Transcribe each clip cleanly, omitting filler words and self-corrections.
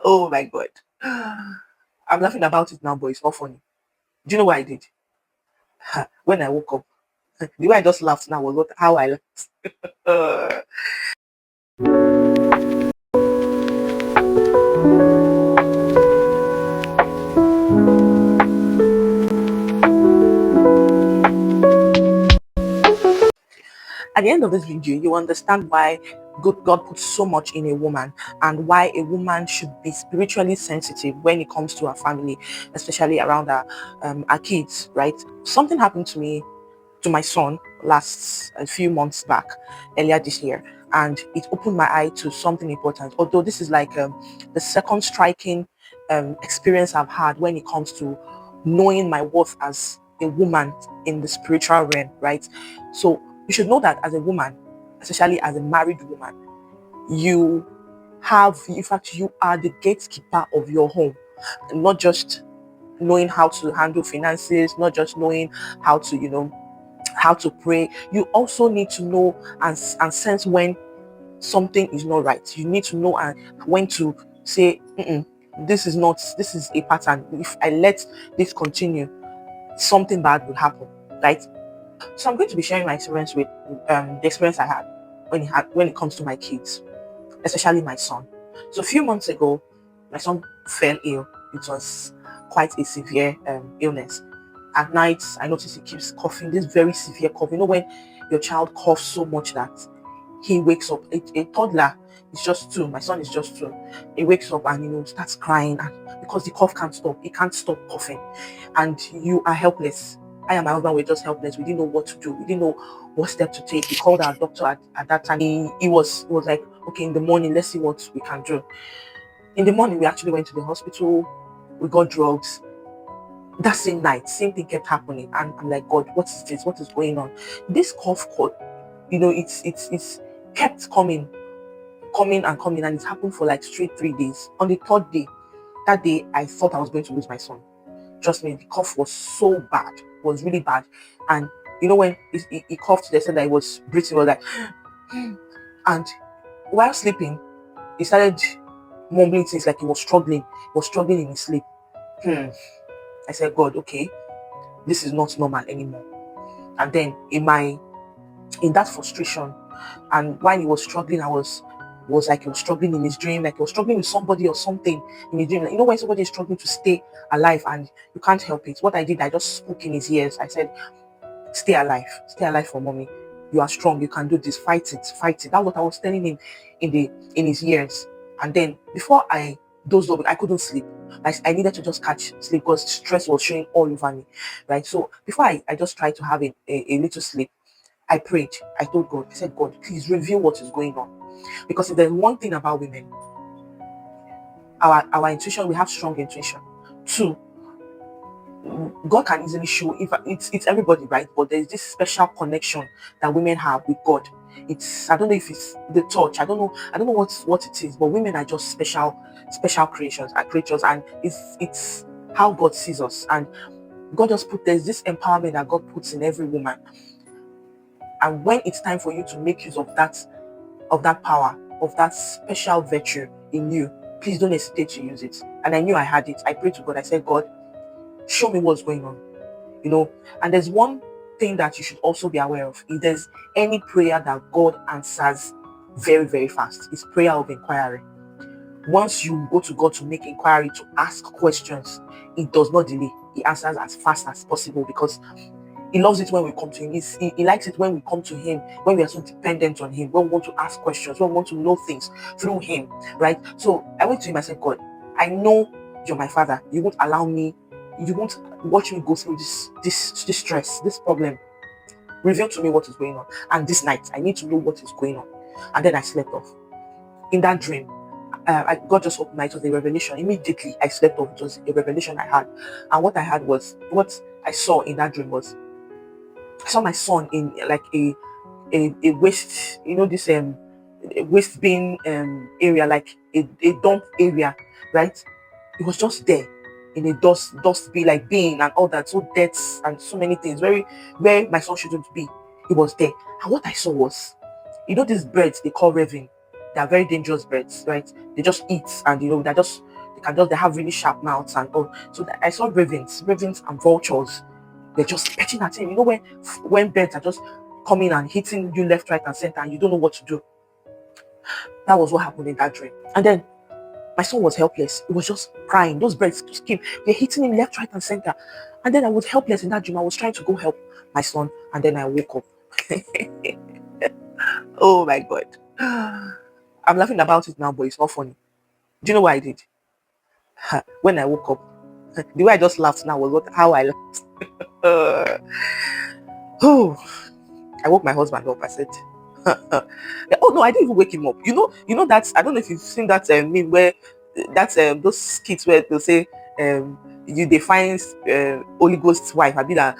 Oh my god. I'm laughing about it now, but it's not funny. Do you know what I did? When I woke up, the way I just laughed now was what how I laughed. Uh, at the end of this video, you understand why God puts so much in a woman and why a woman should be spiritually sensitive when it comes to her family, especially around her kids, right? Something happened to me, to my son, last a few months back, earlier this year, and it opened my eye to something important. Although this is like the second striking experience I've had when it comes to knowing my worth as a woman in the spiritual realm, right? So you should know that as a woman, especially as a married woman, you in fact, you are the gatekeeper of your home, not just knowing how to handle finances, not just knowing how to, how to pray. You also need to know and sense when something is not right. You need to know and when to say, "Mm-mm, this is a pattern. If I let this continue, something bad will happen," right? So I'm going to be sharing my experience with the experience I had when it comes to my kids, especially my son. So a few months ago, my son fell ill. It was quite a severe illness. At night, I notice he keeps coughing, this very severe cough. You know, when your child coughs so much that he wakes up, a toddler is just two, my son is just two. He wakes up and, starts crying, and because the cough can't stop, he can't stop coughing, and you are helpless. I and my husband were just helpless. We didn't know what to do. We didn't know what step to take. We called our doctor at that time. He was like, okay, in the morning, let's see what we can do. In the morning, we actually went to the hospital. We got drugs. That same night, same thing kept happening, and I'm like, God, what is this? What is going on? This cough cold, it's kept coming and coming, and it happened for like straight 3 days. On the third day, that day, I thought I was going to lose my son. Trust me, the cough was so bad, was really bad, and when he coughed, they said that he was breathing, was like, and while sleeping, he started mumbling things like he was struggling in his sleep. Hmm. I said, God, okay, this is not normal anymore. And then in that frustration, and while he was struggling, I was like, he was struggling in his dream, like he was struggling with somebody or something in his dream. Like, when somebody is struggling to stay alive and you can't help it, what I did, I just spoke in his ears. I said, stay alive for mommy. You are strong, you can do this, fight it, fight it. That's what I was telling him in his ears. And then before I dozed off, I couldn't sleep. Like, I needed to just catch sleep because stress was showing all over me, right? So before I just tried to have a little sleep, I prayed. I told God, I said, God, please reveal what is going on. Because if there's one thing about women, our intuition, we have strong intuition. Two, God can easily show, if it's everybody, right? But there's this special connection that women have with God. I don't know if it's the touch. I don't know what it is, but women are just special creatures, and it's how God sees us. And God just there's this empowerment that God puts in every woman. And when it's time for you to make use of that power, of that special virtue in you, please don't hesitate to use it. And I knew I had it. I prayed to God. I said, God, show me what's going on. And there's one thing that you should also be aware of. If there's any prayer that God answers very, very fast, it's prayer of inquiry. Once you go to God to make inquiry, to ask questions, it does not delay. He answers as fast as possible because he loves it when we come to him. He likes it when we come to him, when we are so dependent on him, when we want to ask questions, when we want to know things through him, right? So I went to him, I said, God, I know you're my father. You won't watch me go through this stress, this problem. Reveal to me what is going on. And this night, I need to know what is going on. And then I slept off. In that dream, God just opened my eyes. It was a revelation. Immediately, I slept off. It was a revelation I had. And what I saw in that dream was, I saw my son in like a waste, this a waste bin area, like a dump area, right? It was just there in a dust bin, like bin and all that, so deaths and so many things, very where my son shouldn't be. It was there. And what I saw was, these birds they call raven. They are very dangerous birds, right? They just eat, and they have really sharp mouths and all. So I saw ravens and vultures. They're just perching at him. When birds are just coming and hitting you left, right, and center, and you don't know what to do. That was what happened in that dream. And then my son was helpless. He was just crying. Those birds just came. They're hitting him left, right, and center. And then I was helpless in that dream. I was trying to go help my son, and then I woke up. Oh my God. I'm laughing about it now, but it's not funny. Do you know what I did? When I woke up, the way I just laughed now was how I laughed. Oh, I woke my husband up. I said, "Oh no, I didn't even wake him up." That's, I don't know if you've seen that meme where that's those skits where they'll say, "You define Holy Ghost's wife, I be that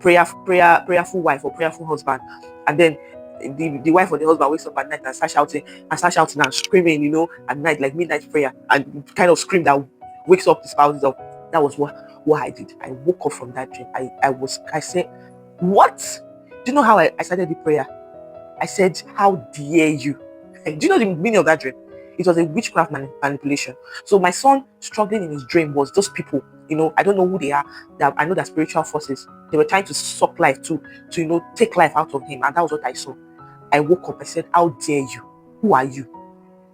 prayerful wife or prayerful husband," and then the wife or the husband wakes up at night and start shouting and screaming, at night, like midnight prayer, and kind of scream that wakes up the spouses up. That was what I did. I woke up from that dream. I said, "What?" Do you know how I started the prayer? I said, "How dare you?" Do you know the meaning of that dream? It was a witchcraft manipulation. So my son struggling in his dream was those people, I don't know who they are. I know they're spiritual forces. They were trying to suck life to take life out of him. And that was what I saw. I woke up. I said, "How dare you? Who are you?"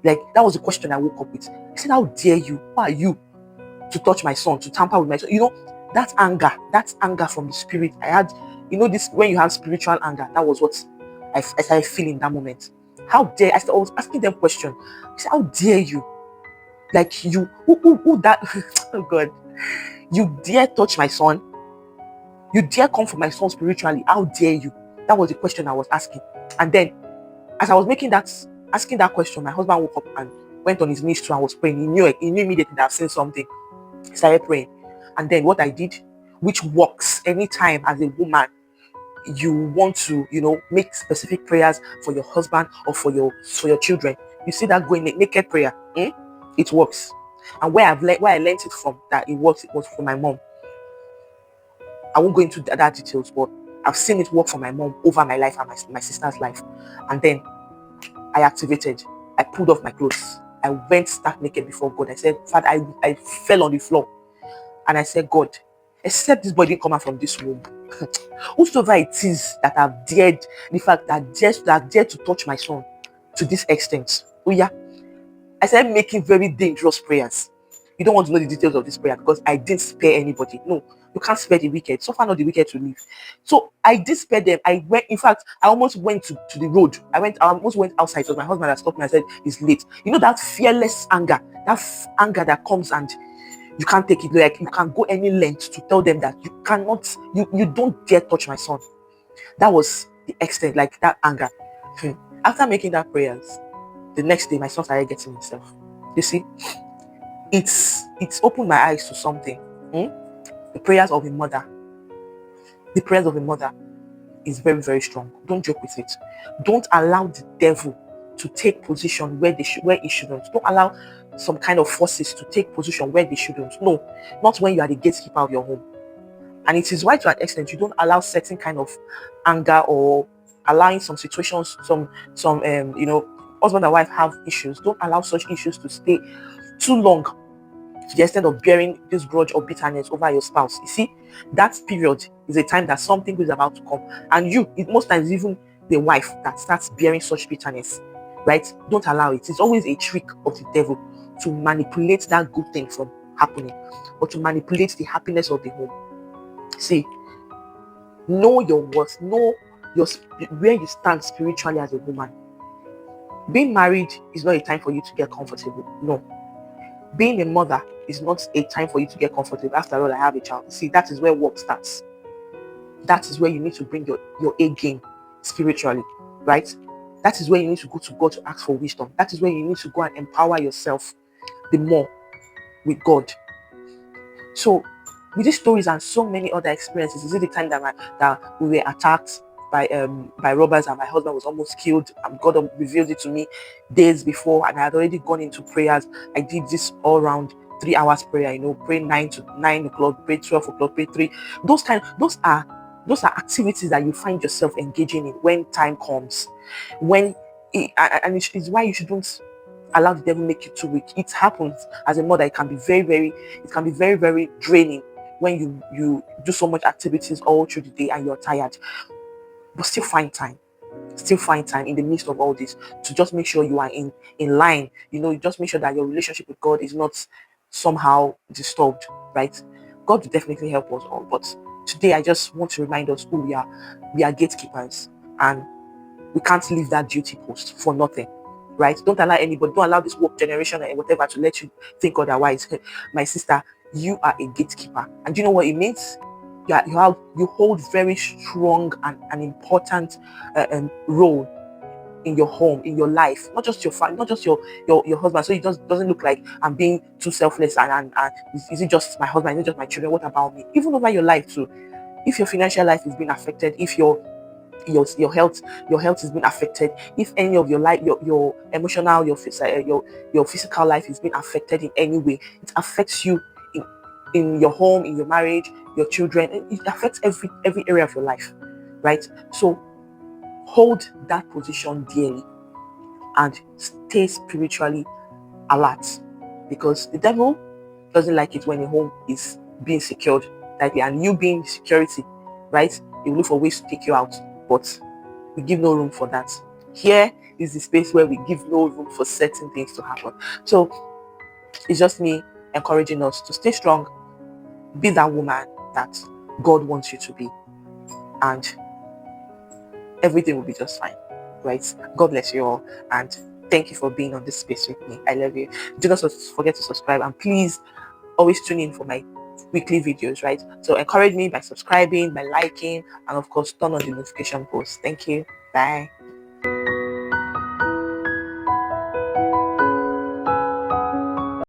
Like, that was the question I woke up with. I said, "How dare you? Who are you to touch my son, to tamper with my son?" That anger from the spirit. I had, this, when you have spiritual anger, that was what I started feeling that moment. How dare I was asking them questions. I said, "How dare you? Like, you, who that?" Oh God, you dare touch my son? You dare come for my son spiritually? How dare you? That was the question I was asking. And then, as I was asking that question, my husband woke up and went on his knees too and was praying. He knew immediately that I've seen something. He started praying. And then what I did, which works anytime as a woman, you want to, make specific prayers for your husband or for your children. You see that going naked prayer, it works. And where I learned it from, that it works, it was for my mom. I won't go into that details, but I've seen it work for my mom over my life and my sister's life. And then I activated. I pulled off my clothes. I went stark naked before God. I said, "Father," I fell on the floor. And I said, "God, except this boy didn't come out from this womb, whosoever it is that have dared, the fact that dared to touch my son to this extent." Oh yeah. I started making very dangerous prayers. You don't want to know the details of this prayer because I didn't spare anybody. No, you can't spare the wicked. So far, not the wicked to live. So I did spare them. In fact, I almost went to the road. I almost went outside. So my husband had stopped me and said, "It's late." That fearless anger, anger that comes and you can't take it. Like, you can go any length to tell them that you cannot, you don't dare touch my son. That was the extent, like that anger. After making that prayers, the next day my son started getting himself. You see, it's opened my eyes to something. The prayers of a mother is very, very strong. Don't joke with it. Don't allow the devil to take position where he shouldn't. Don't allow some kind of forces to take position where they shouldn't. No, not when you are the gatekeeper of your home. And it is why, to an extent, you don't allow certain kind of anger, or allowing some situations, some husband and wife have issues. Don't allow such issues to stay too long, to the extent of bearing this grudge or bitterness over your spouse. You see, that period is a time that something is about to come, and most times even the wife that starts bearing such bitterness, right? Don't allow it. It's always a trick of the devil to manipulate that good thing from happening, or to manipulate the happiness of the home. See, know your worth, know where you stand spiritually as a woman. Being married is not a time for you to get comfortable. No. Being a mother is not a time for you to get comfortable. After all, I have a child. See, that is where work starts. That is where you need to bring your A game spiritually, right? That is where you need to go to God to ask for wisdom. That is where you need to go and empower yourself the more with God. So, with these stories and so many other experiences, is it the time that we were attacked by robbers and my husband was almost killed? God revealed it to me days before, and I had already gone into prayers. I did this all round 3 hours prayer, pray 9 o'clock, pray 12 o'clock, pray 3. Those are activities that you find yourself engaging in when time comes, when And it's why you shouldn't allow the devil make you too weak. It happens as a mother. It can be very, very draining when you do so much activities all through the day and you're tired, but still find time in the midst of all this to just make sure you are in line. You just make sure that your relationship with God is not somehow disturbed, right? God will definitely help us all, but today I just want to remind us who we are. We are gatekeepers, and we can't leave that duty post for nothing, right? Don't allow this woke generation and whatever to let you think otherwise. My sister, you are a gatekeeper, and do you know what it means? You hold very strong and an important role in your home, in your life, not just your family, not just your husband. So it just doesn't look like I'm being too selfless and is it just my husband, is it just my children, what about me? Even over your life too. If your financial life is being affected, if your health is being affected, if any of your life, your emotional, your physical life is being affected in any way, it affects you in your home, in your marriage, your children. It affects every area of your life, right? So hold that position dearly and stay spiritually alert, because the devil doesn't like it when a home is being secured tightly and you being security, right? He will look for ways to take you out, but we give no room for that. Here is the space where we give no room for certain things to happen. So it's just me encouraging us to stay strong, be that woman that God wants you to be, and everything will be just fine, right? God bless you all, and thank you for being on this space with me. I love you. Do not forget to subscribe, and please always tune in for my weekly videos, right? So encourage me by subscribing, by liking, and of course turn on the notification post. Thank you. Bye.